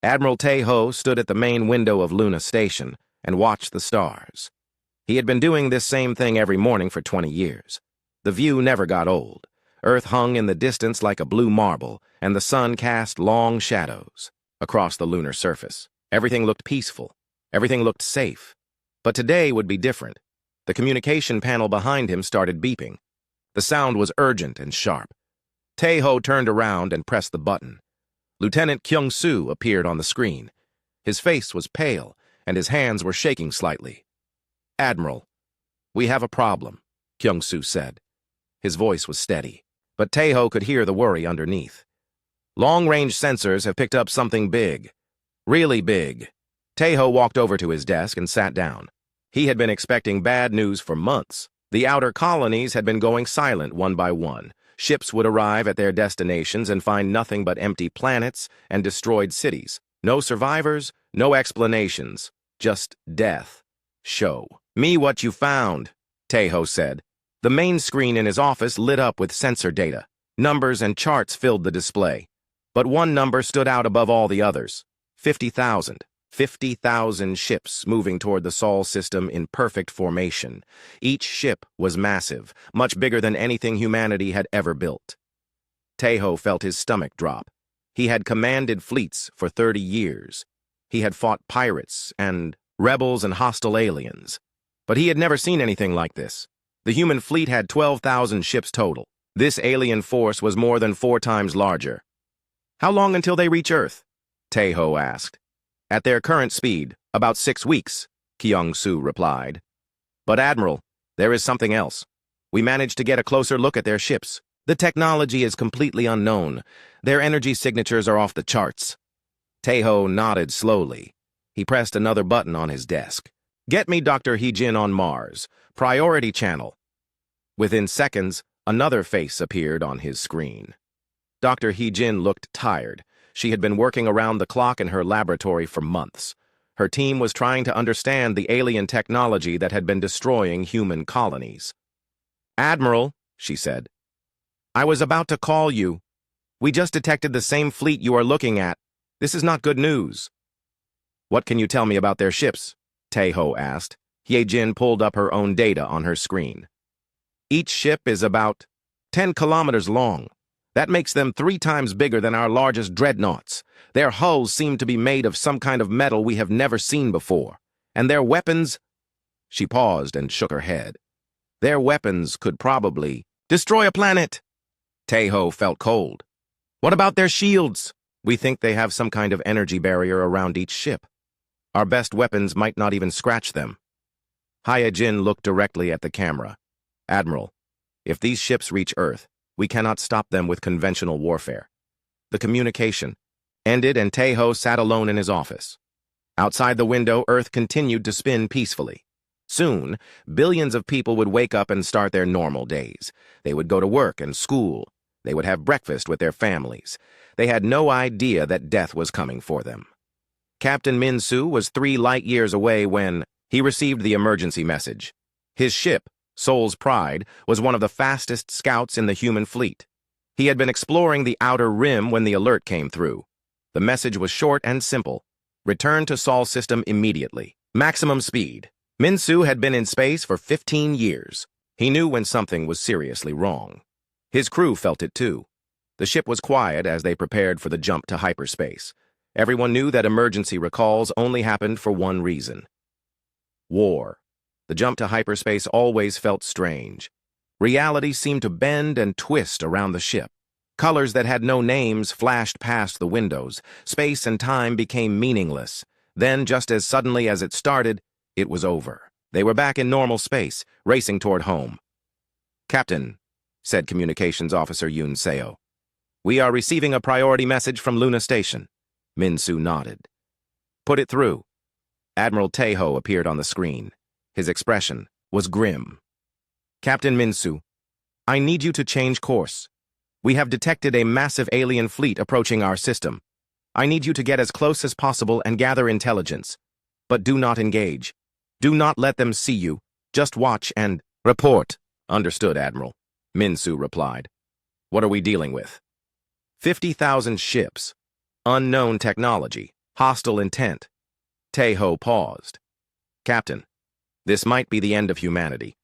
Admiral Tae-ho stood at the main window of Luna Station and watched the stars. He had been doing this same thing every morning for 20 years. The view never got old. Earth hung in the distance like a blue marble, and the sun cast long shadows across the lunar surface. Everything looked peaceful. Everything looked safe. But today would be different. The communication panel behind him started beeping. The sound was urgent and sharp. Tae-ho turned around and pressed the button. Lieutenant Kyung-soo appeared on the screen. His face was pale, and his hands were shaking slightly. "Admiral, we have a problem," Kyung-soo said. His voice was steady, but Tae-ho could hear the worry underneath. "Long-range sensors have picked up something big. Really big." Tae-ho walked over to his desk and sat down. He had been expecting bad news for months. The outer colonies had been going silent one by one. Ships would arrive at their destinations and find nothing but empty planets and destroyed cities. No survivors, no explanations, just death. "Show me what you found," Tae-ho said. The main screen in his office lit up with sensor data. Numbers and charts filled the display. But one number stood out above all the others. 50,000. 50,000 ships moving toward the Sol system in perfect formation. Each ship was massive, much bigger than anything humanity had ever built. Tae-ho felt his stomach drop. He had commanded fleets for 30 years. He had fought pirates and rebels and hostile aliens. But he had never seen anything like this. The human fleet had 12,000 ships total. This alien force was more than 4 times larger. "How long until they reach Earth?" Tae-ho asked. "At their current speed, about 6 weeks," Kyung-soo replied. "But Admiral, there is something else. We managed to get a closer look at their ships. The technology is completely unknown. Their energy signatures are off the charts." Tae-ho nodded slowly. He pressed another button on his desk. "Get me Dr. Hee-jin on Mars. Priority channel." Within seconds, another face appeared on his screen. Dr. Hee-jin looked tired. She had been working around the clock in her laboratory for months. Her team was trying to understand the alien technology that had been destroying human colonies. "Admiral," she said, "I was about to call you. We just detected the same fleet you are looking at. This is not good news." "What can you tell me about their ships?" Tae-ho asked. Hee-jin pulled up her own data on her screen. "Each ship is about 10 kilometers long. That makes them 3 times bigger than our largest dreadnoughts. Their hulls seem to be made of some kind of metal we have never seen before. And their weapons—" She paused and shook her head. "Their weapons could probably destroy a planet." Tae-ho felt cold. "What about their shields?" "We think they have some kind of energy barrier around each ship. Our best weapons might not even scratch them." Hee-jin looked directly at the camera. "Admiral, if these ships reach Earth, we cannot stop them with conventional warfare." The communication ended and Tae-ho sat alone in his office. Outside the window, Earth continued to spin peacefully. Soon, billions of people would wake up and start their normal days. They would go to work and school. They would have breakfast with their families. They had no idea that death was coming for them. Captain Min-soo was 3 light years away when he received the emergency message. His ship, Sol's Pride, was one of the fastest scouts in the human fleet. He had been exploring the outer rim when the alert came through. The message was short and simple. "Return to Sol system immediately. Maximum speed." Min-soo had been in space for 15 years. He knew when something was seriously wrong. His crew felt it too. The ship was quiet as they prepared for the jump to hyperspace. Everyone knew that emergency recalls only happened for one reason: war. The jump to hyperspace always felt strange. Reality seemed to bend and twist around the ship. Colors that had no names flashed past the windows. Space and time became meaningless. Then, just as suddenly as it started, it was over. They were back in normal space, racing toward home. "Captain," said Communications Officer Yoon Seo, "we are receiving a priority message from Luna Station." Min-soo nodded. "Put it through." Admiral Tae-ho appeared on the screen. His expression was grim. "Captain Min-soo, I need you to change course. We have detected a massive alien fleet approaching our system. I need you to get as close as possible and gather intelligence. But do not engage. Do not let them see you. Just watch and report." "Understood, Admiral," Min-soo replied. "What are we dealing with?" 50,000 ships. Unknown technology. Hostile intent. Tejo paused. Captain, this might be the end of humanity.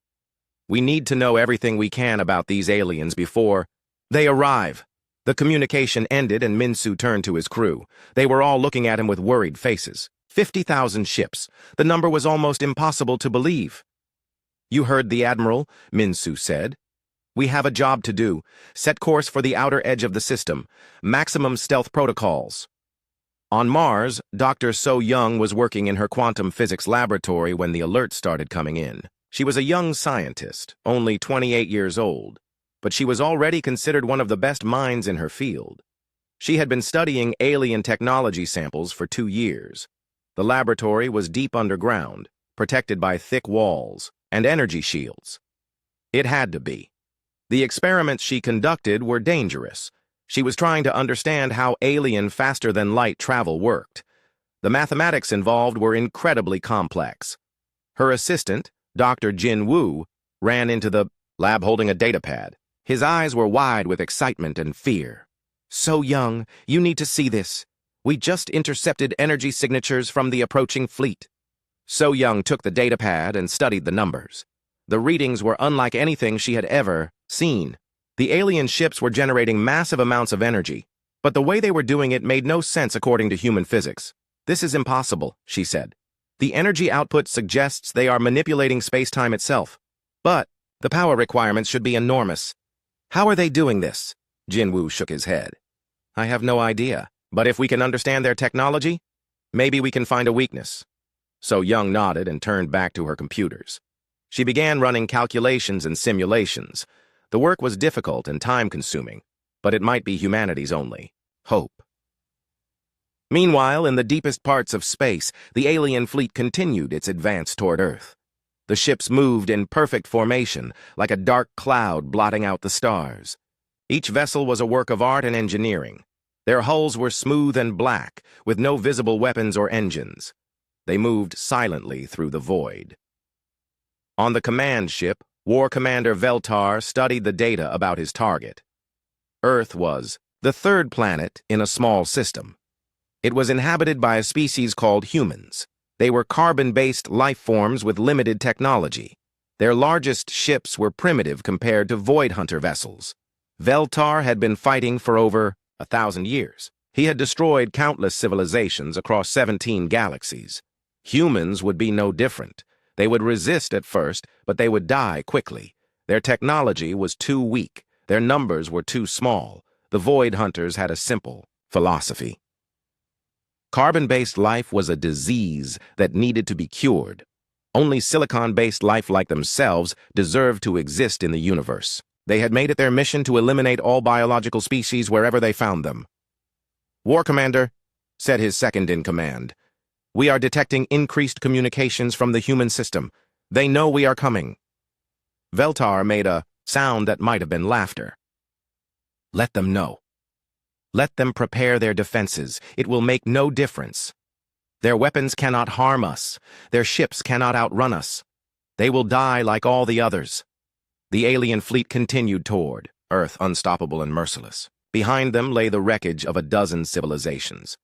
We need to know everything we can about these aliens before they arrive. The communication ended and Minsu turned to his crew. They were all looking at him with worried faces. 50,000 ships. The number was almost impossible to believe. You heard the Admiral, Minsu said. We have a job to do. Set course for the outer edge of the system. Maximum stealth protocols. On Mars, Dr. So Young was working in her quantum physics laboratory when the alerts started coming in. She was a young scientist, only 28 years old, but she was already considered one of the best minds in her field. She had been studying alien technology samples for 2 years. The laboratory was deep underground, protected by thick walls and energy shields. It had to be. The experiments she conducted were dangerous. She was trying to understand how alien faster-than-light travel worked. The mathematics involved were incredibly complex. Her assistant, Dr. Jin Woo, ran into the lab holding a datapad. His eyes were wide with excitement and fear. So Young, you need to see this. We just intercepted energy signatures from the approaching fleet. So Young took the datapad and studied the numbers. The readings were unlike anything she had ever seen. The alien ships were generating massive amounts of energy, but the way they were doing it made no sense according to human physics. This is impossible, she said. The energy output suggests they are manipulating space-time itself. But the power requirements should be enormous. How are they doing this? Jinwoo shook his head. I have no idea, but if we can understand their technology, maybe we can find a weakness. So Young nodded and turned back to her computers. She began running calculations and simulations. The work was difficult and time-consuming, but it might be humanity's only hope. Meanwhile, in the deepest parts of space, the alien fleet continued its advance toward Earth. The ships moved in perfect formation, like a dark cloud blotting out the stars. Each vessel was a work of art and engineering. Their hulls were smooth and black, with no visible weapons or engines. They moved silently through the void. On the command ship, War Commander Veltar studied the data about his target. Earth was the third planet in a small system. It was inhabited by a species called humans. They were carbon-based life forms with limited technology. Their largest ships were primitive compared to Void Hunter vessels. Veltar had been fighting for over 1,000 years. He had destroyed countless civilizations across 17 galaxies. Humans would be no different. They would resist at first, but they would die quickly. Their technology was too weak. Their numbers were too small. The Void Hunters had a simple philosophy. Carbon-based life was a disease that needed to be cured. Only silicon-based life like themselves deserved to exist in the universe. They had made it their mission to eliminate all biological species wherever they found them. War Commander, said his second-in-command, we are detecting increased communications from the human system. They know we are coming. Veltar made a sound that might have been laughter. Let them know. Let them prepare their defenses. It will make no difference. Their weapons cannot harm us. Their ships cannot outrun us. They will die like all the others. The alien fleet continued toward Earth, unstoppable and merciless. Behind them lay the wreckage of a dozen civilizations.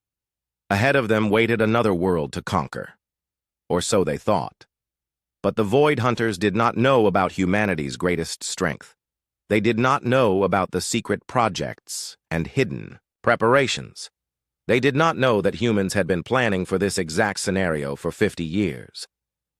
Ahead of them waited another world to conquer. Or so they thought. But the Void Hunters did not know about humanity's greatest strength. They did not know about the secret projects and hidden preparations. They did not know that humans had been planning for this exact scenario for 50 years.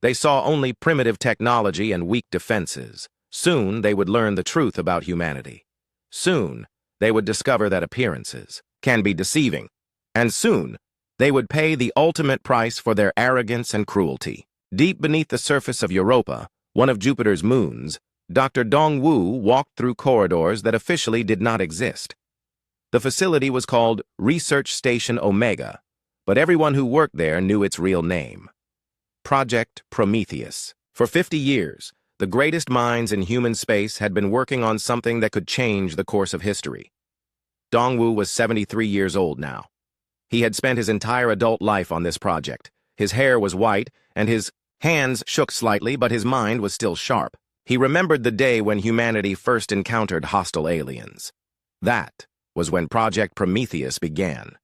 They saw only primitive technology and weak defenses. Soon they would learn the truth about humanity. Soon they would discover that appearances can be deceiving. And soon they would pay the ultimate price for their arrogance and cruelty. Deep beneath the surface of Europa, one of Jupiter's moons, Dr. Dongwu walked through corridors that officially did not exist. The facility was called Research Station Omega, but everyone who worked there knew its real name. Project Prometheus. For 50 years, the greatest minds in human space had been working on something that could change the course of history. Dongwu was 73 years old now. He had spent his entire adult life on this project. His hair was white, and his hands shook slightly, but his mind was still sharp. He remembered the day when humanity first encountered hostile aliens. That was when Project Prometheus began.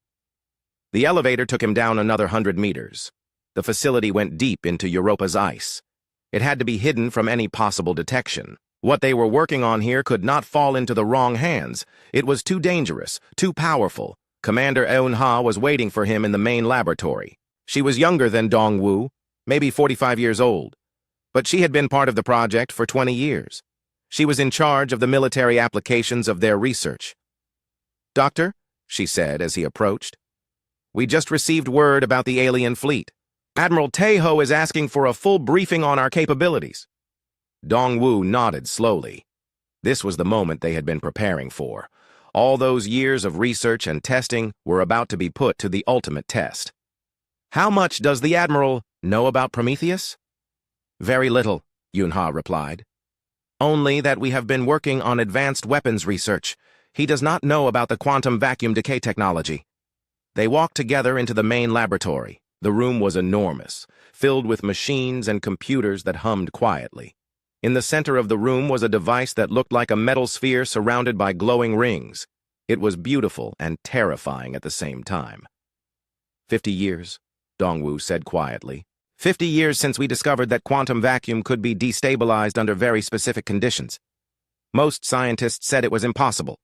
The elevator took him down another 100 meters. The facility went deep into Europa's ice. It had to be hidden from any possible detection. What they were working on here could not fall into the wrong hands. It was too dangerous, too powerful. Commander Eun-ha was waiting for him in the main laboratory. She was younger than Dong-Wu, maybe 45 years old. But she had been part of the project for 20 years. She was in charge of the military applications of their research. "Doctor," she said as he approached, "we just received word about the alien fleet. Admiral Taeho is asking for a full briefing on our capabilities." Dong-Wu nodded slowly. This was the moment they had been preparing for. All those years of research and testing were about to be put to the ultimate test. "How much does the Admiral know about Prometheus?" "Very little," Yun-ha replied. "Only that we have been working on advanced weapons research. He does not know about the quantum vacuum decay technology." They walked together into the main laboratory. The room was enormous, filled with machines and computers that hummed quietly. In the center of the room was a device that looked like a metal sphere surrounded by glowing rings. It was beautiful and terrifying at the same time. 50 years, Dong-Wu said quietly. 50 years since we discovered that quantum vacuum could be destabilized under very specific conditions. Most scientists said it was impossible.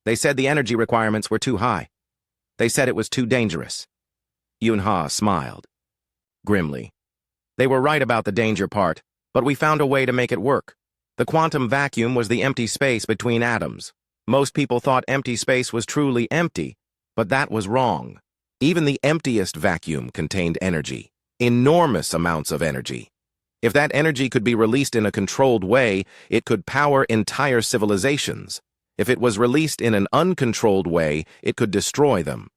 They said the energy requirements were too high. They said it was too dangerous. Yun-ha smiled grimly. They were right about the danger part, but we found a way to make it work. The quantum vacuum was the empty space between atoms. Most people thought empty space was truly empty, but that was wrong. Even the emptiest vacuum contained energy, enormous amounts of energy. If that energy could be released in a controlled way, it could power entire civilizations. If it was released in an uncontrolled way, it could destroy them.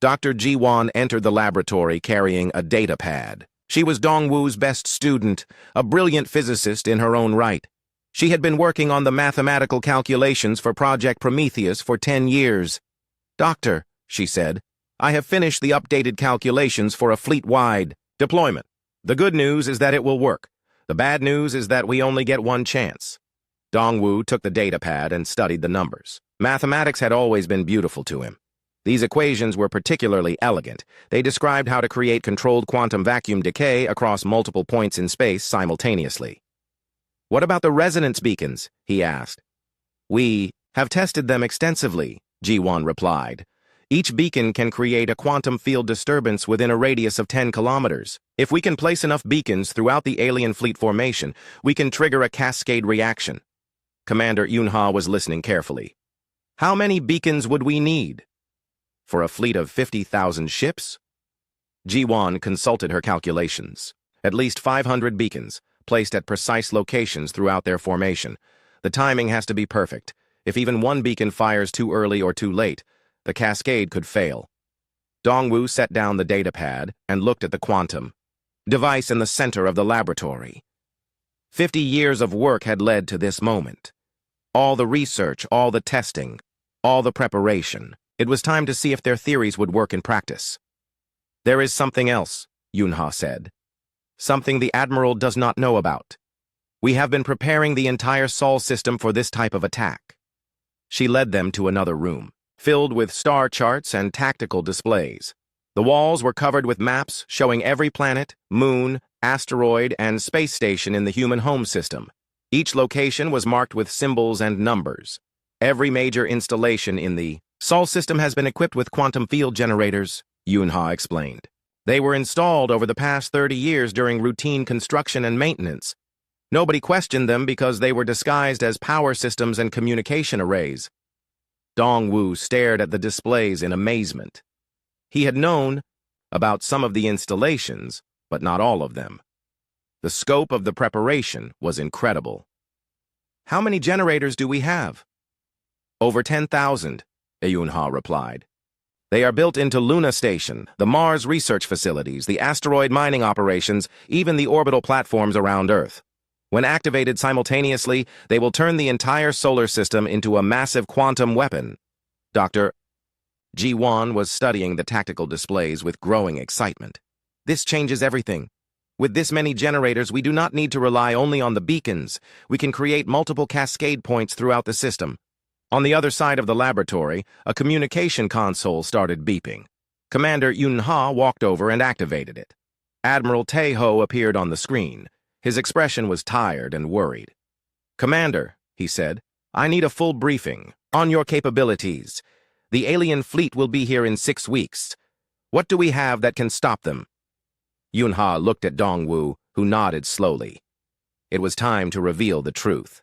Dr. Ji-won entered the laboratory carrying a data pad. She was Dong-Wu's best student, a brilliant physicist in her own right. She had been working on the mathematical calculations for Project Prometheus for 10 years. "Doctor," she said, "I have finished the updated calculations for a fleet-wide deployment. The good news is that it will work. The bad news is that we only get one chance." Dong-Wu took the data pad and studied the numbers. Mathematics had always been beautiful to him. These equations were particularly elegant. They described how to create controlled quantum vacuum decay across multiple points in space simultaneously. "What about the resonance beacons?" he asked. "We have tested them extensively," Ji-won replied. "Each beacon can create a quantum field disturbance within a radius of 10 kilometers. If we can place enough beacons throughout the alien fleet formation, we can trigger a cascade reaction." Commander Yun-ha was listening carefully. "How many beacons would we need? For a fleet of 50,000 ships?" Ji-won consulted her calculations. At least 500 beacons, placed at precise locations throughout their formation. The timing has to be perfect. If even one beacon fires too early or too late, the cascade could fail. Dong-Wu set down the data pad and looked at the quantum device in the center of the laboratory. 50 years of work had led to this moment. All the research, all the testing, all the preparation. It was time to see if their theories would work in practice. "There is something else," Yun-ha said. "Something the Admiral does not know about. We have been preparing the entire Sol system for this type of attack." She led them to another room, filled with star charts and tactical displays. The walls were covered with maps showing every planet, moon, asteroid, and space station in the human home system. Each location was marked with symbols and numbers. Every major installation in the Sol system has been equipped with quantum field generators, Yun-ha explained. They were installed over the past 30 years during routine construction and maintenance. Nobody questioned them because they were disguised as power systems and communication arrays. Dong-Wu stared at the displays in amazement. He had known about some of the installations, but not all of them. The scope of the preparation was incredible. "How many generators do we have?" "Over 10,000, Yun-ha replied. "They are built into Luna Station, the Mars research facilities, the asteroid mining operations, even the orbital platforms around Earth. When activated simultaneously, they will turn the entire solar system into a massive quantum weapon." Dr. Ji-won was studying the tactical displays with growing excitement. "This changes everything. With this many generators, we do not need to rely only on the beacons. We can create multiple cascade points throughout the system." On the other side of the laboratory, a communication console started beeping. Commander Yun-ha walked over and activated it. Admiral Tae-ho appeared on the screen. His expression was tired and worried. "Commander," he said, "I need a full briefing on your capabilities. The alien fleet will be here in 6 weeks. What do we have that can stop them?" Yun-ha looked at Dongwu, who nodded slowly. It was time to reveal the truth.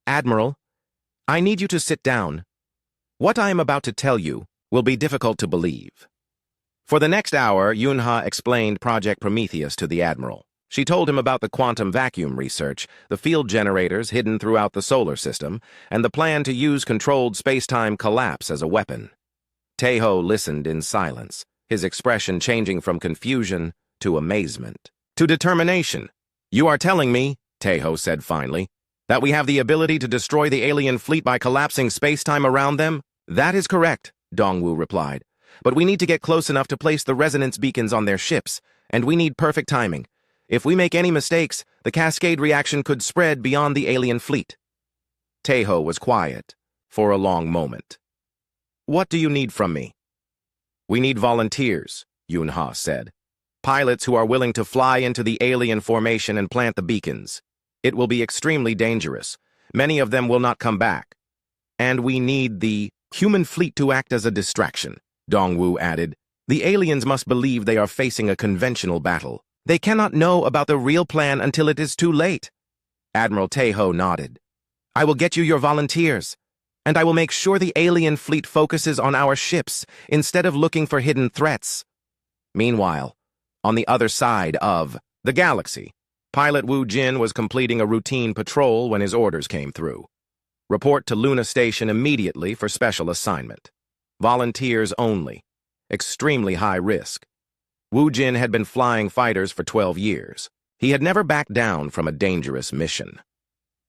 "Admiral, I need you to sit down. What I am about to tell you will be difficult to believe." For the next hour, Yun-ha explained Project Prometheus to the Admiral. She told him about the quantum vacuum research, the field generators hidden throughout the solar system, and the plan to use controlled space-time collapse as a weapon. Tae-ho listened in silence, his expression changing from confusion to amazement, to determination. "You are telling me," Tae-ho said finally, "that we have the ability to destroy the alien fleet by collapsing space-time around them?" "That is correct," Dongwu replied. "But we need to get close enough to place the resonance beacons on their ships, and we need perfect timing. If we make any mistakes, the cascade reaction could spread beyond the alien fleet." Tae-ho was quiet for a long moment. "What do you need from me?" "We need volunteers," Yun-ha said. "Pilots who are willing to fly into the alien formation and plant the beacons. It will be extremely dangerous. Many of them will not come back. And we need the human fleet to act as a distraction," Dongwu added. "The aliens must believe they are facing a conventional battle. They cannot know about the real plan until it is too late." Admiral Tae-ho nodded. "I will get you your volunteers, and I will make sure the alien fleet focuses on our ships instead of looking for hidden threats." Meanwhile, on the other side of the galaxy, Pilot Wu Jin was completing a routine patrol when his orders came through. "Report to Luna Station immediately for special assignment. Volunteers only. Extremely high risk." Wu Jin had been flying fighters for 12 years. He had never backed down from a dangerous mission.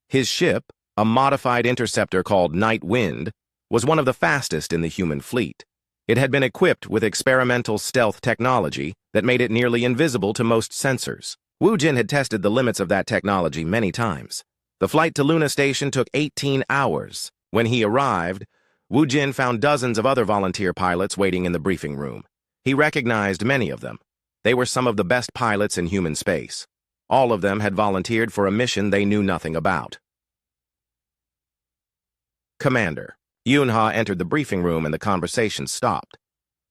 His ship, a modified interceptor called Night Wind, was one of the fastest in the human fleet. It had been equipped with experimental stealth technology that made it nearly invisible to most sensors. Wu Jin had tested the limits of that technology many times. The flight to Luna Station took 18 hours. When he arrived, Wu Jin found dozens of other volunteer pilots waiting in the briefing room. He recognized many of them. They were some of the best pilots in human space. All of them had volunteered for a mission they knew nothing about. "Commander." Yun-ha entered the briefing room and the conversation stopped.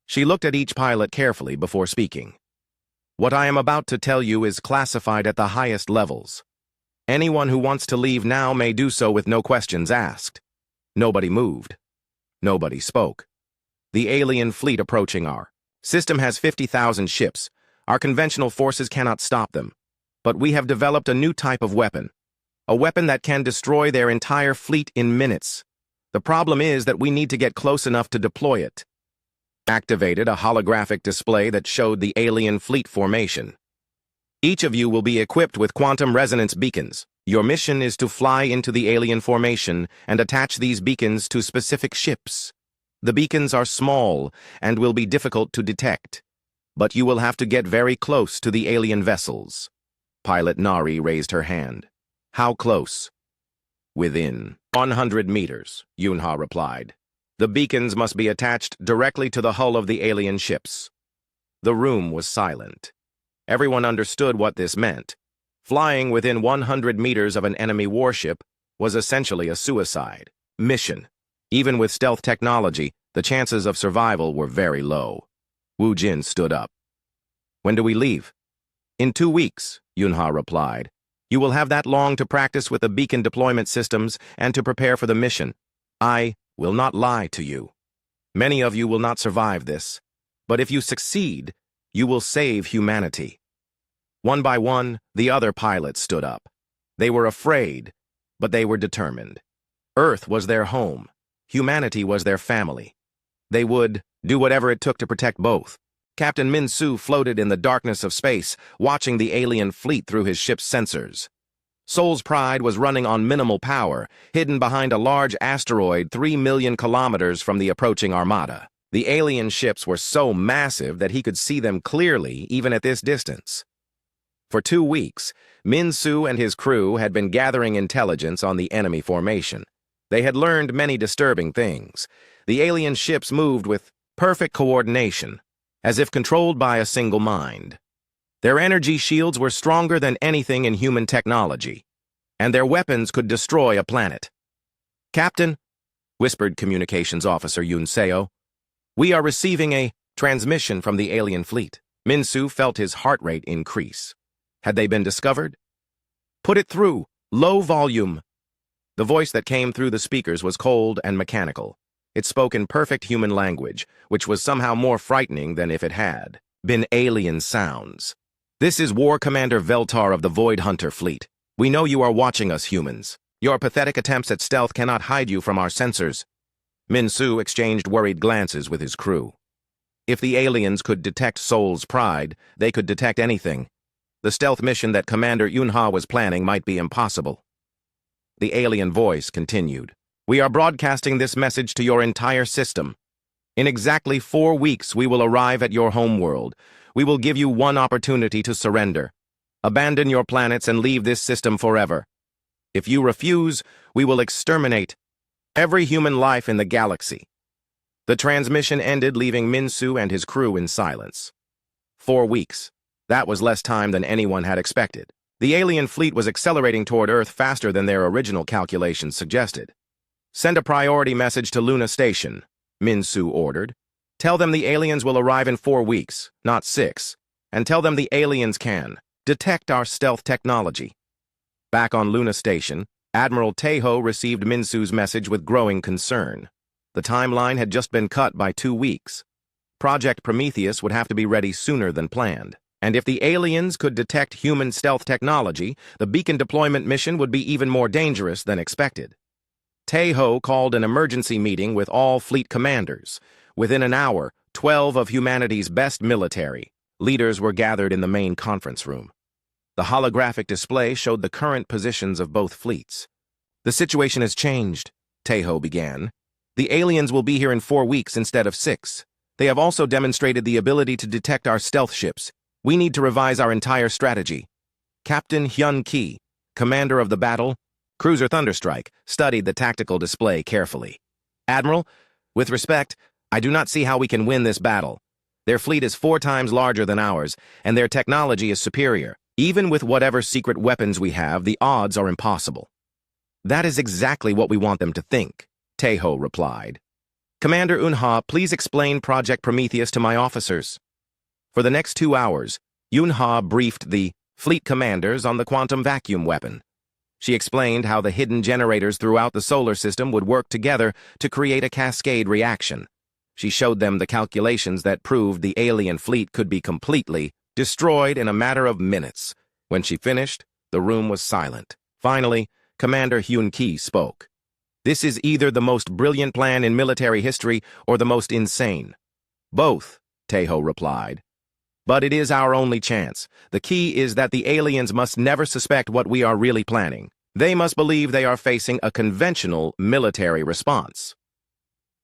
She looked at each pilot carefully before speaking. "What I am about to tell you is classified at the highest levels. Anyone who wants to leave now may do so with no questions asked." Nobody moved. Nobody spoke. "The alien fleet approaching our system has 50,000 ships. Our conventional forces cannot stop them. But we have developed a new type of weapon. A weapon that can destroy their entire fleet in minutes. The problem is that we need to get close enough to deploy it." Activated a holographic display that showed the alien fleet formation. "Each of you will be equipped with quantum resonance beacons. Your mission is to fly into the alien formation and attach these beacons to specific ships. The beacons are small and will be difficult to detect, but you will have to get very close to the alien vessels." Pilot Nari raised her hand. "How close?" "Within 100 meters, Yun-ha replied. "The beacons must be attached directly to the hull of the alien ships." The room was silent. Everyone understood what this meant. Flying within 100 meters of an enemy warship was essentially a suicide mission. Even with stealth technology, the chances of survival were very low. Wu Jin stood up. "When do we leave?" "In 2 weeks, Yun-ha replied. "You will have that long to practice with the beacon deployment systems and to prepare for the mission. I will not lie to you. Many of you will not survive this, but if you succeed, you will save humanity." One by one, the other pilots stood up. They were afraid, but they were determined. Earth was their home. Humanity was their family. They would do whatever it took to protect both. Captain Min-Su floated in the darkness of space, watching the alien fleet through his ship's sensors. Seoul's Pride was running on minimal power, hidden behind a large asteroid 3 million kilometers from the approaching Armada. The alien ships were so massive that he could see them clearly even at this distance. For 2 weeks, Min-Su and his crew had been gathering intelligence on the enemy formation. They had learned many disturbing things. The alien ships moved with perfect coordination. as if controlled by a single mind. Their energy shields were stronger than anything in human technology, and their weapons could destroy a planet. "Captain," whispered Communications Officer Yun Seo, "we are receiving a transmission from the alien fleet." Minsu felt his heart rate increase. Had they been discovered? "Put it through. Low volume." The voice that came through the speakers was cold and mechanical. It spoke in perfect human language, which was somehow more frightening than if it had been alien sounds. "This is War Commander Veltar of the Void Hunter Fleet. We know you are watching us, humans. Your pathetic attempts at stealth cannot hide you from our sensors." Minsu exchanged worried glances with his crew. If the aliens could detect Soul's pride, they could detect anything. The stealth mission that Commander Yunha was planning might be impossible. The alien voice continued. "We are broadcasting this message to your entire system. In exactly 4 weeks, we will arrive at your homeworld. We will give you one opportunity to surrender. Abandon your planets and leave this system forever. If you refuse, we will exterminate every human life in the galaxy." The transmission ended, leaving Minsu and his crew in silence. 4 weeks. That was less time than anyone had expected. The alien fleet was accelerating toward Earth faster than their original calculations suggested. "Send a priority message to Luna Station," Minsu ordered. "Tell them the aliens will arrive in 4 weeks, not 6. And tell them the aliens can detect our stealth technology." Back on Luna Station, Admiral Tejo received Minsu's message with growing concern. The timeline had just been cut by 2 weeks. Project Prometheus would have to be ready sooner than planned. And if the aliens could detect human stealth technology, the beacon deployment mission would be even more dangerous than expected. Tejo called an emergency meeting with all fleet commanders. Within an hour, 12 of humanity's best military leaders were gathered in the main conference room. The holographic display showed the current positions of both fleets. "The situation has changed," Tejo began. "The aliens will be here in 4 weeks instead of 6. They have also demonstrated the ability to detect our stealth ships. We need to revise our entire strategy." Captain Hyun Ki, commander of the battle, Cruiser Thunderstrike, studied the tactical display carefully. "Admiral, with respect, I do not see how we can win this battle. Their fleet is 4 times larger than ours, and their technology is superior. Even with whatever secret weapons we have, the odds are impossible." "That is exactly what we want them to think," Tejo replied. "Commander Unha, please explain Project Prometheus to my officers." For the next 2 hours, Yunha briefed the fleet commanders on the quantum vacuum weapon. She explained how the hidden generators throughout the solar system would work together to create a cascade reaction. She showed them the calculations that proved the alien fleet could be completely destroyed in a matter of minutes. When she finished, the room was silent. Finally, Commander Hyun Ki spoke. "This is either the most brilliant plan in military history or the most insane." "Both," Tejo replied. "But it is our only chance. The key is that the aliens must never suspect what we are really planning. They must believe they are facing a conventional military response."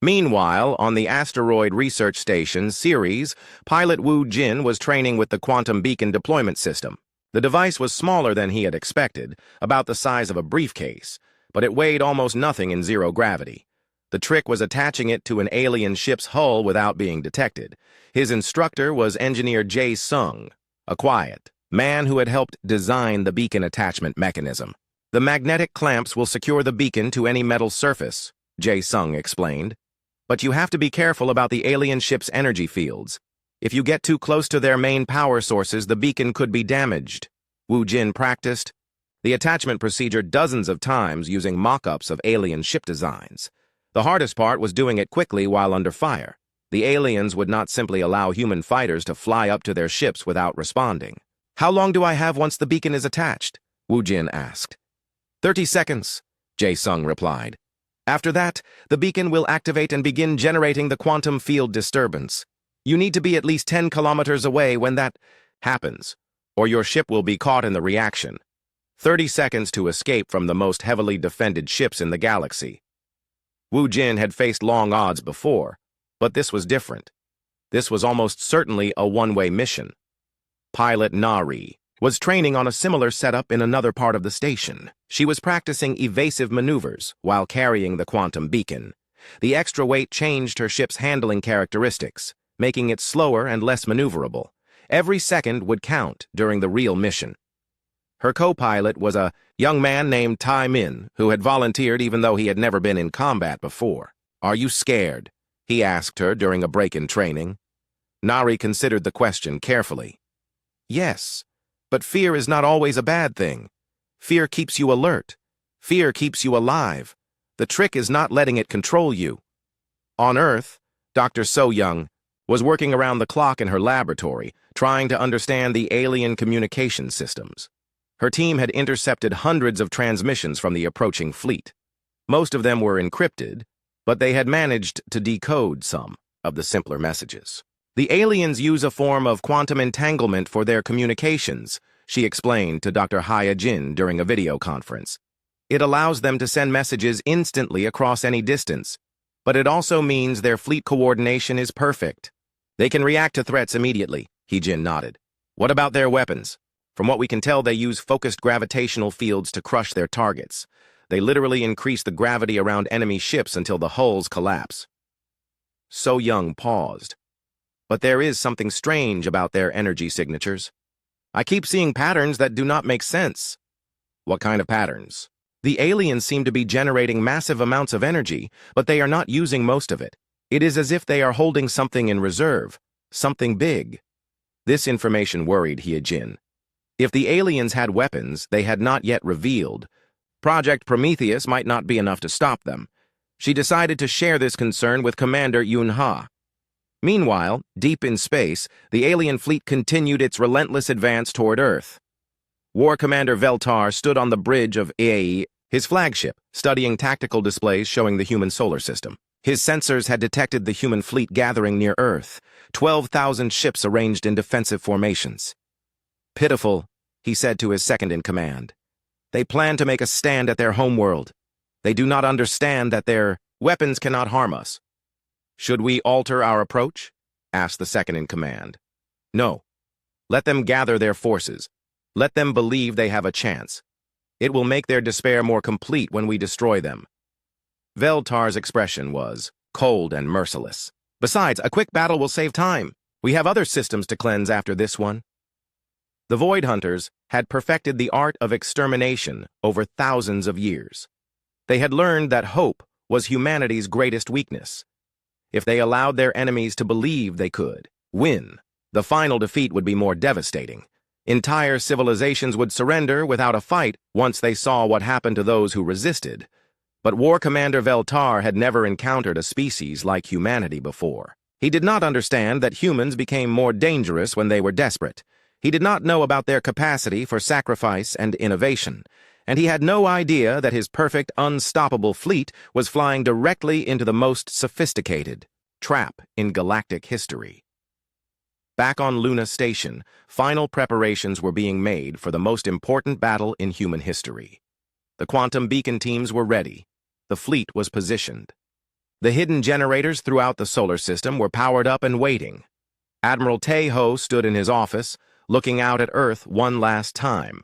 Meanwhile, on the asteroid research station Ceres, pilot Wu Jin was training with the quantum beacon deployment system. The device was smaller than he had expected, about the size of a briefcase, but it weighed almost nothing in zero gravity. The trick was attaching it to an alien ship's hull without being detected. His instructor was engineer Jae Sung, a quiet man who had helped design the beacon attachment mechanism. "The magnetic clamps will secure the beacon to any metal surface," Jae Sung explained. "But you have to be careful about the alien ship's energy fields. If you get too close to their main power sources, the beacon could be damaged." Wu Jin practiced the attachment procedure dozens of times using mock-ups of alien ship designs. The hardest part was doing it quickly while under fire. The aliens would not simply allow human fighters to fly up to their ships without responding. "How long do I have once the beacon is attached?" Wu Jin asked. 30 seconds, Jae Sung replied. "After that, the beacon will activate and begin generating the quantum field disturbance. You need to be at least 10 kilometers away when that happens, or your ship will be caught in the reaction. 30 seconds to escape from the most heavily defended ships in the galaxy." Wu Jin had faced long odds before, but this was different. This was almost certainly a one-way mission. Pilot Nari was training on a similar setup in another part of the station. She was practicing evasive maneuvers while carrying the quantum beacon. The extra weight changed her ship's handling characteristics. making it slower and less maneuverable. Every second would count during the real mission. Her co-pilot was a young man named Tai Min, who had volunteered even though he had never been in combat before. "Are you scared?" he asked her during a break in training. Nari considered the question carefully. "Yes, but fear is not always a bad thing. Fear keeps you alert. Fear keeps you alive. The trick is not letting it control you." On Earth, Dr. So Young was working around the clock in her laboratory, trying to understand the alien communication systems. Her team had intercepted hundreds of transmissions from the approaching fleet. Most of them were encrypted, but they had managed to decode some of the simpler messages. "The aliens use a form of quantum entanglement for their communications," she explained to Dr. Haya Jin during a video conference. "It allows them to send messages instantly across any distance, but it also means their fleet coordination is perfect. They can react to threats immediately," Jin nodded. "What about their weapons? From what we can tell, they use focused gravitational fields to crush their targets. They literally increase the gravity around enemy ships until the hulls collapse." So Young paused. "But there is something strange about their energy signatures. I keep seeing patterns that do not make sense." "What kind of patterns?" "The aliens seem to be generating massive amounts of energy, but they are not using most of it. It is as if they are holding something in reserve, something big." This information worried Jin. If the aliens had weapons they had not yet revealed, Project Prometheus might not be enough to stop them. She decided to share this concern with Commander Yun-Ha. Meanwhile, deep in space, the alien fleet continued its relentless advance toward Earth. War Commander Veltar stood on the bridge of IAE, his flagship, studying tactical displays showing the human solar system. His sensors had detected the human fleet gathering near Earth, 12,000 ships arranged in defensive formations. "Pitiful," he said to his second-in-command. "They plan to make a stand at their homeworld. They do not understand that their weapons cannot harm us." "Should we alter our approach?" asked the second-in-command. "No. Let them gather their forces. Let them believe they have a chance. It will make their despair more complete when we destroy them." Veltar's expression was cold and merciless. "Besides, a quick battle will save time. We have other systems to cleanse after this one." The Void Hunters had perfected the art of extermination over thousands of years. They had learned that hope was humanity's greatest weakness. If they allowed their enemies to believe they could win, the final defeat would be more devastating. Entire civilizations would surrender without a fight once they saw what happened to those who resisted. But War Commander Veltar had never encountered a species like humanity before. He did not understand that humans became more dangerous when they were desperate. He did not know about their capacity for sacrifice and innovation, and he had no idea that his perfect, unstoppable fleet was flying directly into the most sophisticated trap in galactic history. Back on Luna Station, final preparations were being made for the most important battle in human history. The quantum beacon teams were ready. The fleet was positioned. The hidden generators throughout the solar system were powered up and waiting. Admiral Tae-ho stood in his office, looking out at Earth one last time.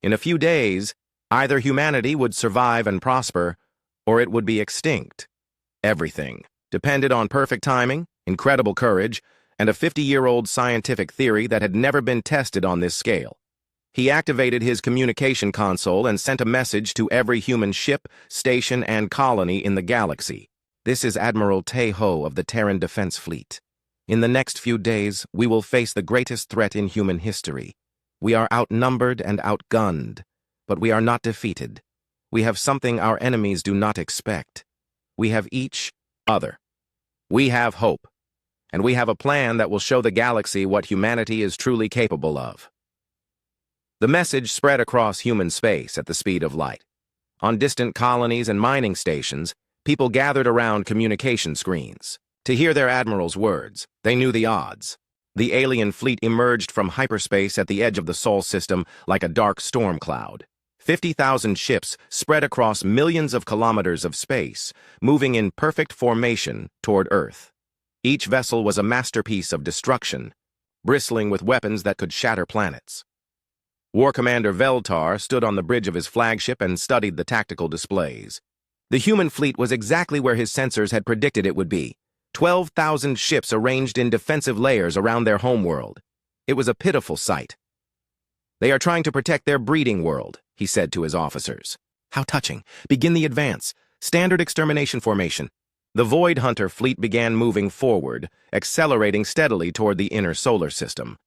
In a few days, either humanity would survive and prosper, or it would be extinct. Everything depended on perfect timing, incredible courage, and a 50-year-old scientific theory that had never been tested on this scale. He activated his communication console and sent a message to every human ship, station, and colony in the galaxy. "This is Admiral Tae-ho of the Terran Defense Fleet. In the next few days, we will face the greatest threat in human history. We are outnumbered and outgunned, but we are not defeated. We have something our enemies do not expect. We have each other. We have hope, and we have a plan that will show the galaxy what humanity is truly capable of." The message spread across human space at the speed of light. On distant colonies and mining stations, people gathered around communication screens. To hear their admiral's words, they knew the odds. The alien fleet emerged from hyperspace at the edge of the Sol system like a dark storm cloud. 50,000 ships spread across millions of kilometers of space, moving in perfect formation toward Earth. Each vessel was a masterpiece of destruction, bristling with weapons that could shatter planets. War Commander Veltar stood on the bridge of his flagship and studied the tactical displays. The human fleet was exactly where his sensors had predicted it would be. 12,000 ships arranged in defensive layers around their homeworld. It was a pitiful sight. "They are trying to protect their breeding world," he said to his officers. "How touching. Begin the advance. Standard extermination formation." The Void Hunter fleet began moving forward, accelerating steadily toward the inner solar system.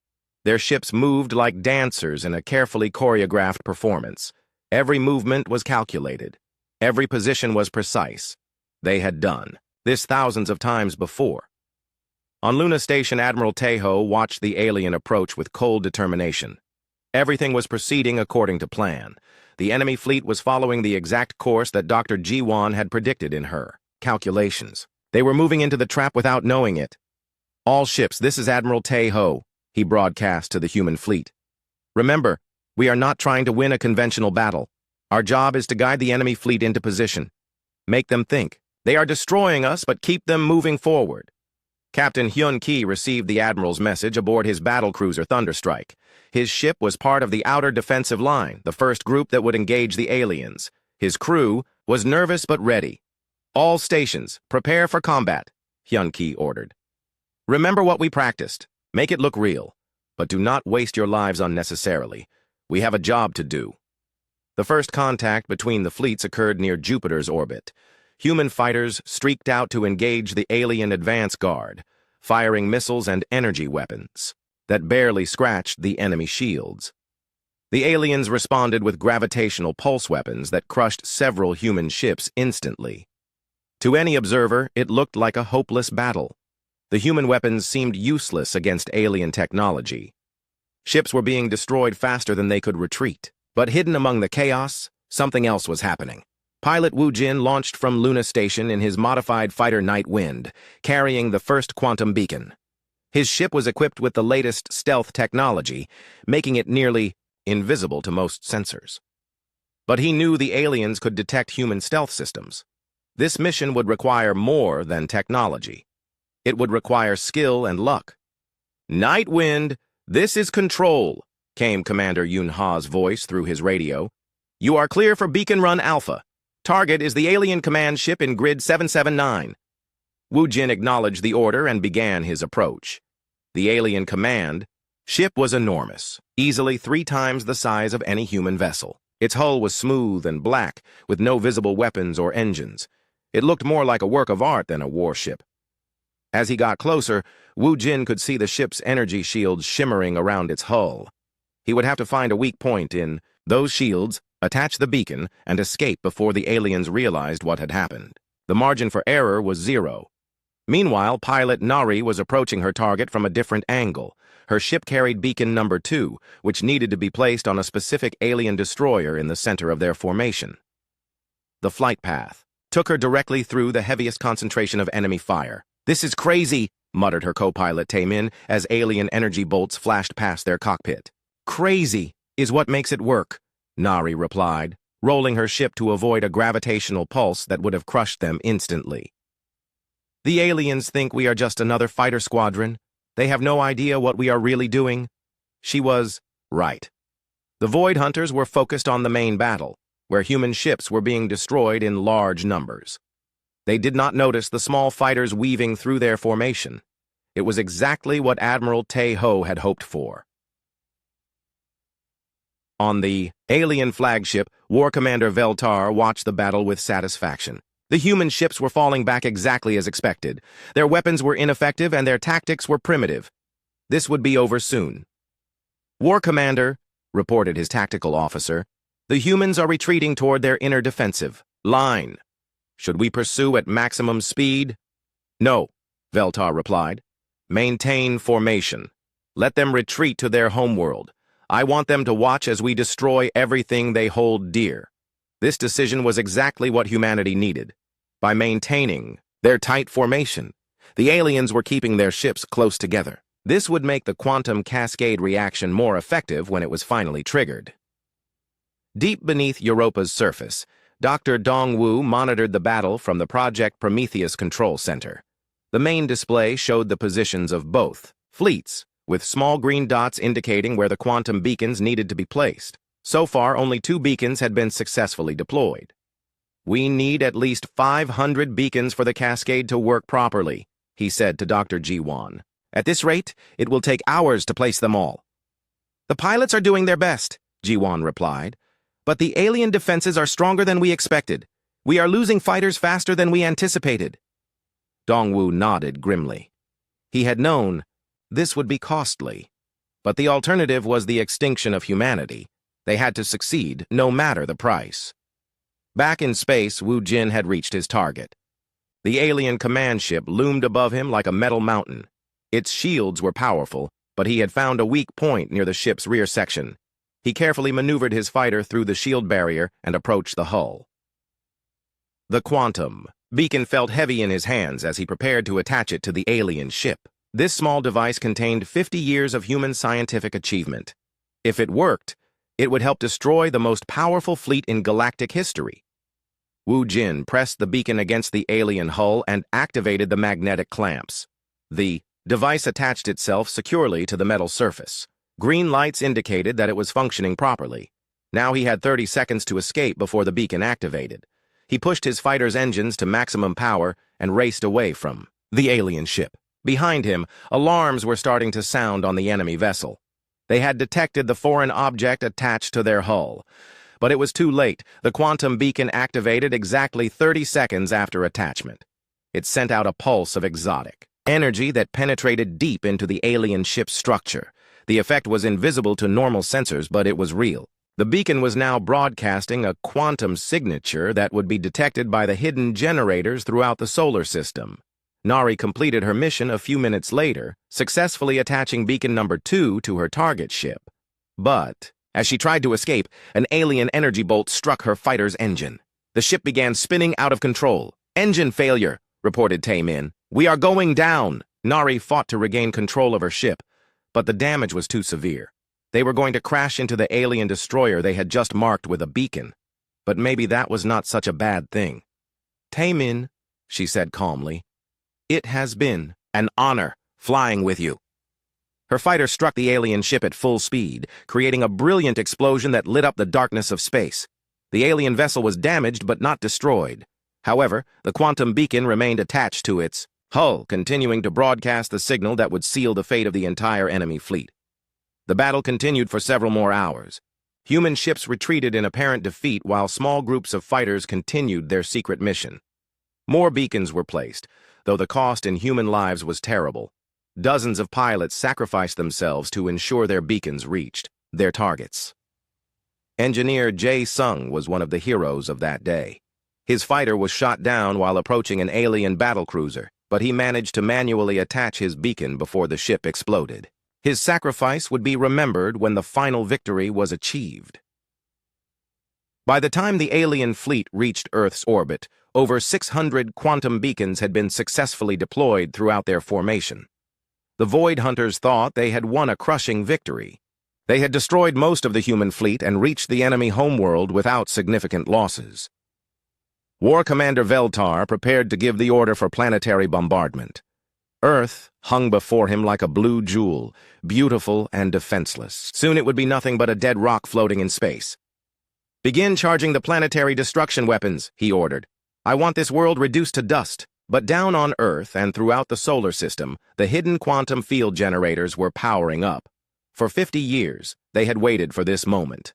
Their ships moved like dancers in a carefully choreographed performance. Every movement was calculated. Every position was precise. They had done this thousands of times before. On Luna Station, Admiral Tejo watched the alien approach with cold determination. Everything was proceeding according to plan. The enemy fleet was following the exact course that Dr. Jiwan had predicted in her calculations. They were moving into the trap without knowing it. "All ships, this is Admiral Tejo," he broadcast to the human fleet. "Remember, we are not trying to win a conventional battle. Our job is to guide the enemy fleet into position. Make them think. They are destroying us, but keep them moving forward." Captain Hyun Ki received the Admiral's message aboard his battlecruiser Thunderstrike. His ship was part of the outer defensive line, the first group that would engage the aliens. His crew was nervous but ready. "All stations, prepare for combat," Hyun Ki ordered. "Remember what we practiced. Make it look real. But do not waste your lives unnecessarily. We have a job to do." The first contact between the fleets occurred near Jupiter's orbit. Human fighters streaked out to engage the alien advance guard, firing missiles and energy weapons that barely scratched the enemy shields. The aliens responded with gravitational pulse weapons that crushed several human ships instantly. To any observer, it looked like a hopeless battle. The human weapons seemed useless against alien technology. Ships were being destroyed faster than they could retreat. But hidden among the chaos, something else was happening. Pilot Wu Jin launched from Luna Station in his modified fighter Night Wind, carrying the first quantum beacon. His ship was equipped with the latest stealth technology, making it nearly invisible to most sensors. But he knew the aliens could detect human stealth systems. This mission would require more than technology. It would require skill and luck. "Night Wind, this is Control," came Commander Yun Ha's voice through his radio. "You are clear for Beacon Run Alpha. Target is the alien command ship in grid 779. Wu Jin acknowledged the order and began his approach. The alien command ship was enormous, easily 3 times the size of any human vessel. Its hull was smooth and black, with no visible weapons or engines. It looked more like a work of art than a warship. As he got closer, Wu Jin could see the ship's energy shields shimmering around its hull. He would have to find a weak point in those shields, attach the beacon, and escape before the aliens realized what had happened. The margin for error was 0. Meanwhile, pilot Nari was approaching her target from a different angle. Her ship carried beacon number 2, which needed to be placed on a specific alien destroyer in the center of their formation. The flight path took her directly through the heaviest concentration of enemy fire. "This is crazy," muttered her co-pilot Taemin as alien energy bolts flashed past their cockpit. "Crazy is what makes it work," Nari replied, rolling her ship to avoid a gravitational pulse that would have crushed them instantly. "The aliens think we are just another fighter squadron. They have no idea what we are really doing." She was right. The Void Hunters were focused on the main battle, where human ships were being destroyed in large numbers. They did not notice the small fighters weaving through their formation. It was exactly what Admiral Tejo had hoped for. On the alien flagship, War Commander Veltar watched the battle with satisfaction. The human ships were falling back exactly as expected. Their weapons were ineffective and their tactics were primitive. This would be over soon. "War Commander," reported his tactical officer, "the humans are retreating toward their inner defensive line. Should we pursue at maximum speed?" "No," Veltar replied. "Maintain formation. Let them retreat to their homeworld. I want them to watch as we destroy everything they hold dear." This decision was exactly what humanity needed. By maintaining their tight formation, the aliens were keeping their ships close together. This would make the quantum cascade reaction more effective when it was finally triggered. Deep beneath Europa's surface, Dr. Dongwu monitored the battle from the Project Prometheus Control Center. The main display showed the positions of both fleets, with small green dots indicating where the quantum beacons needed to be placed. So far, only 2 beacons had been successfully deployed. "We need at least 500 beacons for the cascade to work properly," he said to Dr. Ji-won. "At this rate, it will take hours to place them all." "The pilots are doing their best," Ji-won replied. "But the alien defenses are stronger than we expected. We are losing fighters faster than we anticipated." Dongwoo nodded grimly. He had known this would be costly. But the alternative was the extinction of humanity. They had to succeed, no matter the price. Back in space, Wu Jin had reached his target. The alien command ship loomed above him like a metal mountain. Its shields were powerful, but he had found a weak point near the ship's rear section. He carefully maneuvered his fighter through the shield barrier and approached the hull. The Quantum beacon felt heavy in his hands as he prepared to attach it to the alien ship. This small device contained 50 years of human scientific achievement. If it worked, it would help destroy the most powerful fleet in galactic history. Wu Jin pressed the beacon against the alien hull and activated the magnetic clamps. The device attached itself securely to the metal surface. Green lights indicated that it was functioning properly. Now he had 30 seconds to escape before the beacon activated. He pushed his fighter's engines to maximum power and raced away from the alien ship. Behind him, alarms were starting to sound on the enemy vessel. They had detected the foreign object attached to their hull. But it was too late. The quantum beacon activated exactly 30 seconds after attachment. It sent out a pulse of exotic energy that penetrated deep into the alien ship's structure. The effect was invisible to normal sensors, but it was real. The beacon was now broadcasting a quantum signature that would be detected by the hidden generators throughout the solar system. Nari completed her mission a few minutes later, successfully attaching beacon number 2 to her target ship. But as she tried to escape, an alien energy bolt struck her fighter's engine. The ship began spinning out of control. "Engine failure," reported Tae-min. "We are going down." Nari fought to regain control of her ship, but the damage was too severe. They were going to crash into the alien destroyer they had just marked with a beacon. But maybe that was not such a bad thing. "Tae-min," she said calmly, "it has been an honor flying with you." Her fighter struck the alien ship at full speed, creating a brilliant explosion that lit up the darkness of space. The alien vessel was damaged but not destroyed. However, the quantum beacon remained attached to its hull, continuing to broadcast the signal that would seal the fate of the entire enemy fleet. The battle continued for several more hours. Human ships retreated in apparent defeat while small groups of fighters continued their secret mission. More beacons were placed, though the cost in human lives was terrible. Dozens of pilots sacrificed themselves to ensure their beacons reached their targets. Engineer Jae-sung was one of the heroes of that day. His fighter was shot down while approaching an alien battlecruiser, but he managed to manually attach his beacon before the ship exploded. His sacrifice would be remembered when the final victory was achieved. By the time the alien fleet reached Earth's orbit, over 600 quantum beacons had been successfully deployed throughout their formation. The Void Hunters thought they had won a crushing victory. They had destroyed most of the human fleet and reached the enemy homeworld without significant losses. War Commander Veltar prepared to give the order for planetary bombardment. Earth hung before him like a blue jewel, beautiful and defenseless. Soon it would be nothing but a dead rock floating in space. "Begin charging the planetary destruction weapons," he ordered. "I want this world reduced to dust." But down on Earth and throughout the solar system, the hidden quantum field generators were powering up. For 50 years, they had waited for this moment.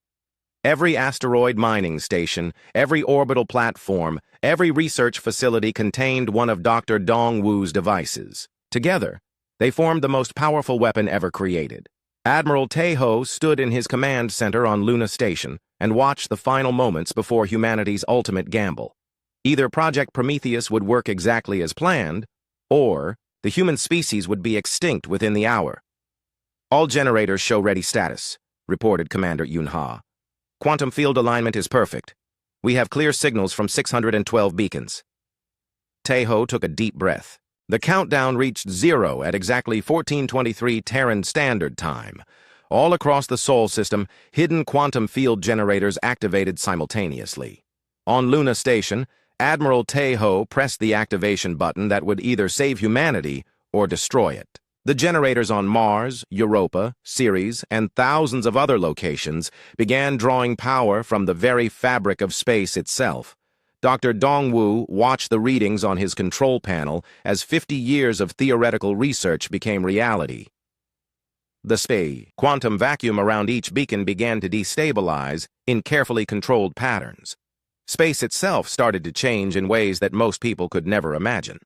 Every asteroid mining station, every orbital platform, every research facility contained one of Dr. Dongwoo's devices. Together, they formed the most powerful weapon ever created. Admiral Tae-ho stood in his command center on Luna Station and watched the final moments before humanity's ultimate gamble. Either Project Prometheus would work exactly as planned, or the human species would be extinct within the hour. "All generators show ready status," reported Commander Yun-ha. "Quantum field alignment is perfect. We have clear signals from 612 beacons." Tae-ho took a deep breath. The countdown reached 0 at exactly 14:23 Terran Standard Time. All across the Sol system, hidden quantum field generators activated simultaneously. On Luna Station, Admiral Tae-ho pressed the activation button that would either save humanity or destroy it. The generators on Mars, Europa, Ceres, and thousands of other locations began drawing power from the very fabric of space itself. Dr. Dongwu watched the readings on his control panel as 50 years of theoretical research became reality. The space quantum vacuum around each beacon began to destabilize in carefully controlled patterns. Space itself started to change in ways that most people could never imagine.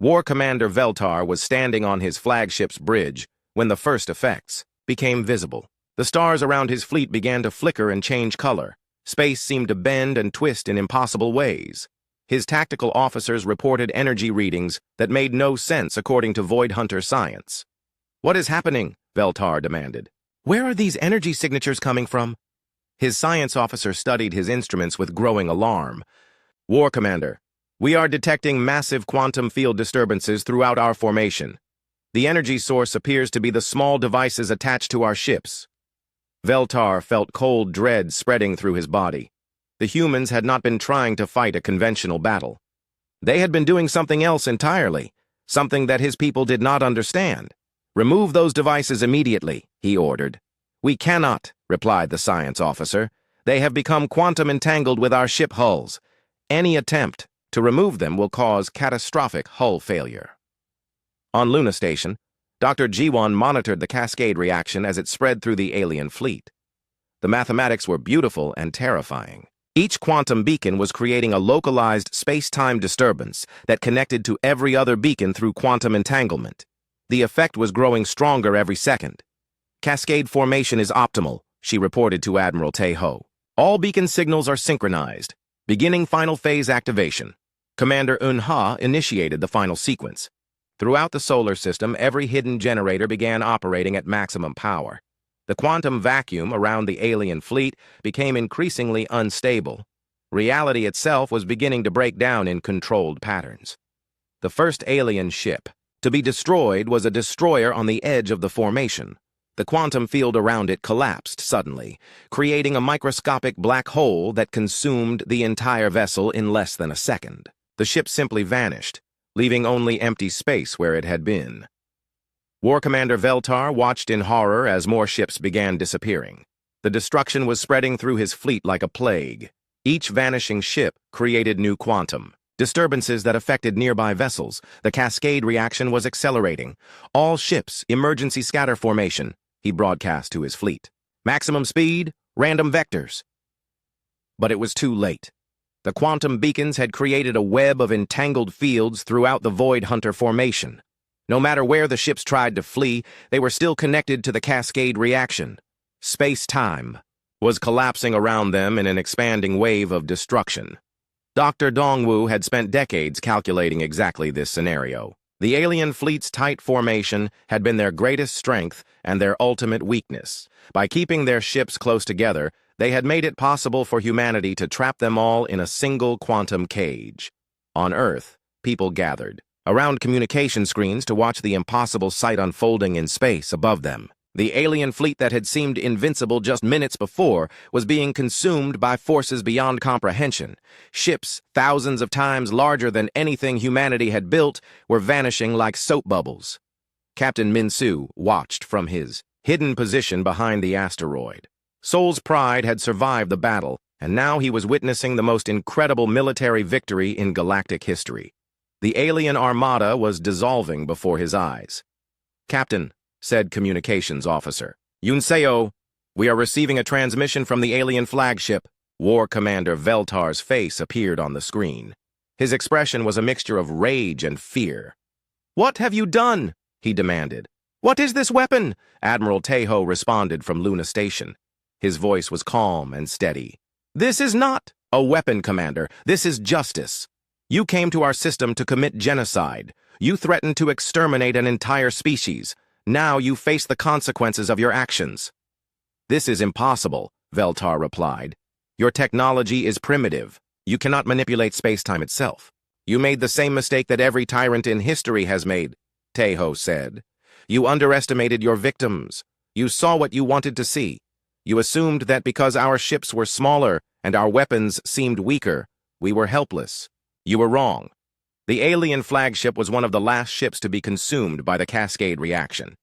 War Commander Veltar was standing on his flagship's bridge when the first effects became visible. The stars around his fleet began to flicker and change color. Space seemed to bend and twist in impossible ways. His tactical officers reported energy readings that made no sense according to Void Hunter science. "What is happening?" Veltar demanded. "Where are these energy signatures coming from?" His science officer studied his instruments with growing alarm. "War Commander, we are detecting massive quantum field disturbances throughout our formation. The energy source appears to be the small devices attached to our ships." Veltar felt cold dread spreading through his body. The humans had not been trying to fight a conventional battle. They had been doing something else entirely, something that his people did not understand. "Remove those devices immediately," he ordered. "We cannot," replied the science officer. "They have become quantum entangled with our ship hulls. Any attempt to remove them will cause catastrophic hull failure." On Luna Station, Dr. Jiwon monitored the cascade reaction as it spread through the alien fleet. The mathematics were beautiful and terrifying. Each quantum beacon was creating a localized space-time disturbance that connected to every other beacon through quantum entanglement. The effect was growing stronger every second. "Cascade formation is optimal," she reported to Admiral Tae-ho. "All beacon signals are synchronized. Beginning final phase activation." Commander Eun-ha initiated the final sequence. Throughout the solar system, every hidden generator began operating at maximum power. The quantum vacuum around the alien fleet became increasingly unstable. Reality itself was beginning to break down in controlled patterns. The first alien ship to be destroyed was a destroyer on the edge of the formation. The quantum field around it collapsed suddenly, creating a microscopic black hole that consumed the entire vessel in less than a second. The ship simply vanished, leaving only empty space where it had been. War Commander Veltar watched in horror as more ships began disappearing. The destruction was spreading through his fleet like a plague. Each vanishing ship created new quantum disturbances that affected nearby vessels. The cascade reaction was accelerating. "All ships, emergency scatter formation," he broadcast to his fleet. "Maximum speed, random vectors." But it was too late. The quantum beacons had created a web of entangled fields throughout the Void Hunter formation. No matter where the ships tried to flee, they were still connected to the cascade reaction. Space-time was collapsing around them in an expanding wave of destruction. Dr. Dongwu had spent decades calculating exactly this scenario. The alien fleet's tight formation had been their greatest strength and their ultimate weakness. By keeping their ships close together, they had made it possible for humanity to trap them all in a single quantum cage. On Earth, people gathered around communication screens to watch the impossible sight unfolding in space above them. The alien fleet that had seemed invincible just minutes before was being consumed by forces beyond comprehension. Ships, thousands of times larger than anything humanity had built, were vanishing like soap bubbles. Captain Min-Soo watched from his hidden position behind the asteroid. Seoul's pride had survived the battle, and now he was witnessing the most incredible military victory in galactic history. The alien Armada was dissolving before his eyes. "Captain," said communications officer Yunseo, "we are receiving a transmission from the alien flagship." War Commander Veltar's face appeared on the screen. His expression was a mixture of rage and fear. "What have you done?" he demanded. "What is this weapon?" Admiral Tae-ho responded from Luna Station. His voice was calm and steady. "This is not a weapon, Commander. This is justice. You came to our system to commit genocide. You threatened to exterminate an entire species. Now you face the consequences of your actions." "This is impossible," Veltar replied. "Your technology is primitive. You cannot manipulate space-time itself. You made the same mistake that every tyrant in history has made," Tae-ho said. "You underestimated your victims. You saw what you wanted to see. You assumed that because our ships were smaller and our weapons seemed weaker, we were helpless. You were wrong. The alien flagship was one of the last ships to be consumed by the cascade reaction."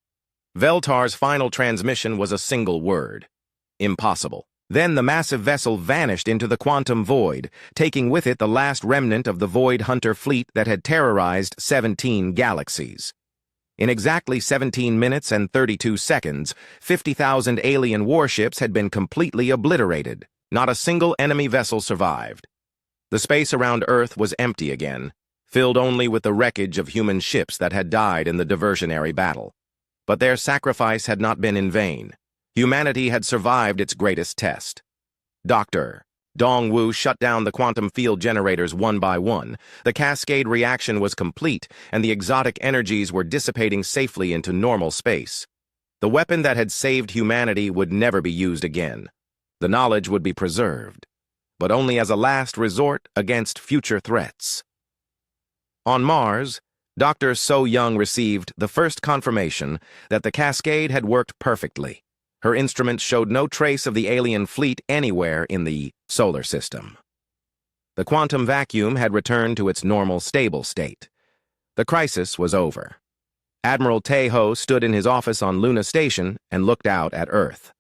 Veltar's final transmission was a single word: impossible. Then the massive vessel vanished into the quantum void, taking with it the last remnant of the Void Hunter fleet that had terrorized 17 galaxies. In exactly 17 minutes and 32 seconds, 50,000 alien warships had been completely obliterated. Not a single enemy vessel survived. The space around Earth was empty again, filled only with the wreckage of human ships that had died in the diversionary battle. But their sacrifice had not been in vain. Humanity had survived its greatest test. Dr. Dongwu shut down the quantum field generators one by one. The cascade reaction was complete, and the exotic energies were dissipating safely into normal space. The weapon that had saved humanity would never be used again. The knowledge would be preserved, but only as a last resort against future threats. On Mars, Dr. So Young received the first confirmation that the cascade had worked perfectly. Her instruments showed no trace of the alien fleet anywhere in the solar system. The quantum vacuum had returned to its normal, stable state. The crisis was over. Admiral Taeho stood in his office on Luna Station and looked out at Earth.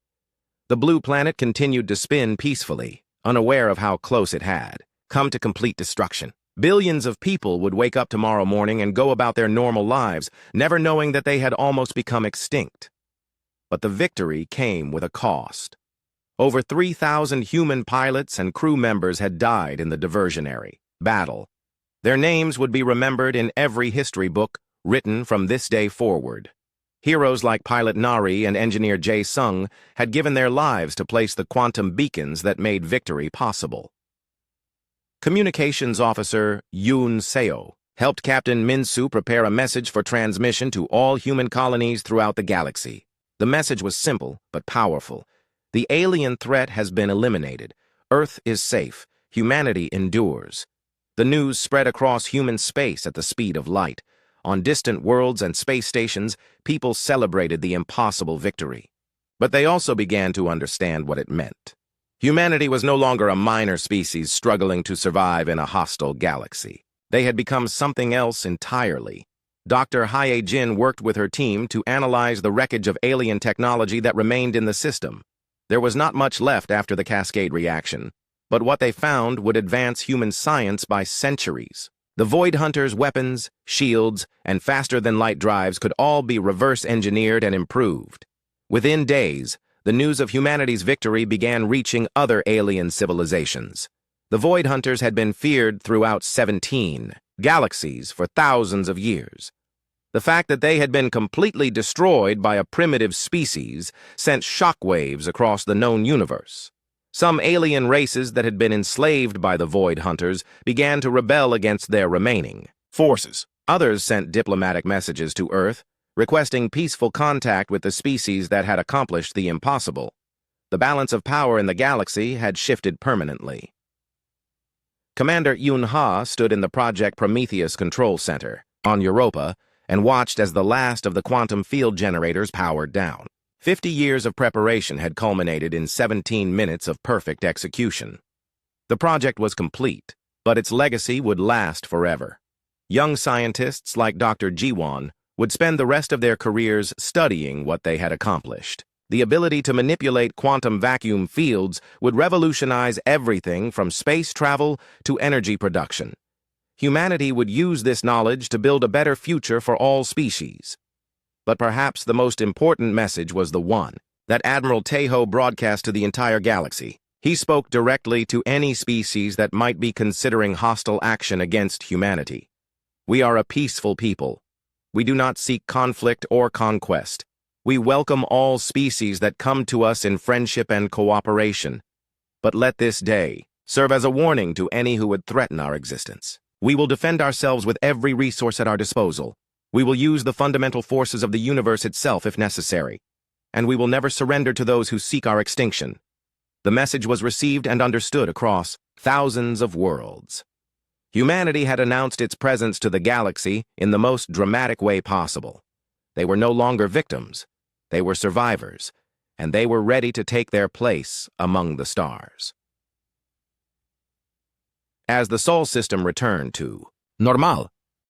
The blue planet continued to spin peacefully, unaware of how close it had come to complete destruction. Billions of people would wake up tomorrow morning and go about their normal lives, never knowing that they had almost become extinct. But the victory came with a cost. Over 3,000 human pilots and crew members had died in the diversionary battle. Their names would be remembered in every history book written from this day forward. Heroes like pilot Nari and engineer Jae Sung had given their lives to place the quantum beacons that made victory possible. Communications officer Yoon Seo helped Captain Minsu prepare a message for transmission to all human colonies throughout the galaxy. The message was simple but powerful. The alien threat has been eliminated. Earth is safe. Humanity endures. The news spread across human space at the speed of light. On distant worlds and space stations, people celebrated the impossible victory. But they also began to understand what it meant. Humanity was no longer a minor species struggling to survive in a hostile galaxy. They had become something else entirely. Dr. Hae Jin worked with her team to analyze the wreckage of alien technology that remained in the system. There was not much left after the cascade reaction, but what they found would advance human science by centuries. The Void Hunters' weapons, shields, and faster-than-light drives could all be reverse-engineered and improved. Within days, the news of humanity's victory began reaching other alien civilizations. The Void Hunters had been feared throughout 17 galaxies for thousands of years. The fact that they had been completely destroyed by a primitive species sent shockwaves across the known universe. Some alien races that had been enslaved by the Void Hunters began to rebel against their remaining forces. Others sent diplomatic messages to Earth, requesting peaceful contact with the species that had accomplished the impossible. The balance of power in the galaxy had shifted permanently. Commander Yoon Ha stood in the Project Prometheus Control Center on Europa and watched as the last of the quantum field generators powered down. 50 years of preparation had culminated in 17 minutes of perfect execution. The project was complete, but its legacy would last forever. Young scientists like Dr. Jiwon would spend the rest of their careers studying what they had accomplished. The ability to manipulate quantum vacuum fields would revolutionize everything from space travel to energy production. Humanity would use this knowledge to build a better future for all species. But perhaps the most important message was the one that Admiral Taeho broadcast to the entire galaxy. He spoke directly to any species that might be considering hostile action against humanity. We are a peaceful people. We do not seek conflict or conquest. We welcome all species that come to us in friendship and cooperation. But let this day serve as a warning to any who would threaten our existence. We will defend ourselves with every resource at our disposal. We will use the fundamental forces of the universe itself if necessary. And we will never surrender to those who seek our extinction. The message was received and understood across thousands of worlds. Humanity had announced its presence to the galaxy in the most dramatic way possible. They were no longer victims. They were survivors, and they were ready to take their place among the stars. As the Sol system returned to normal,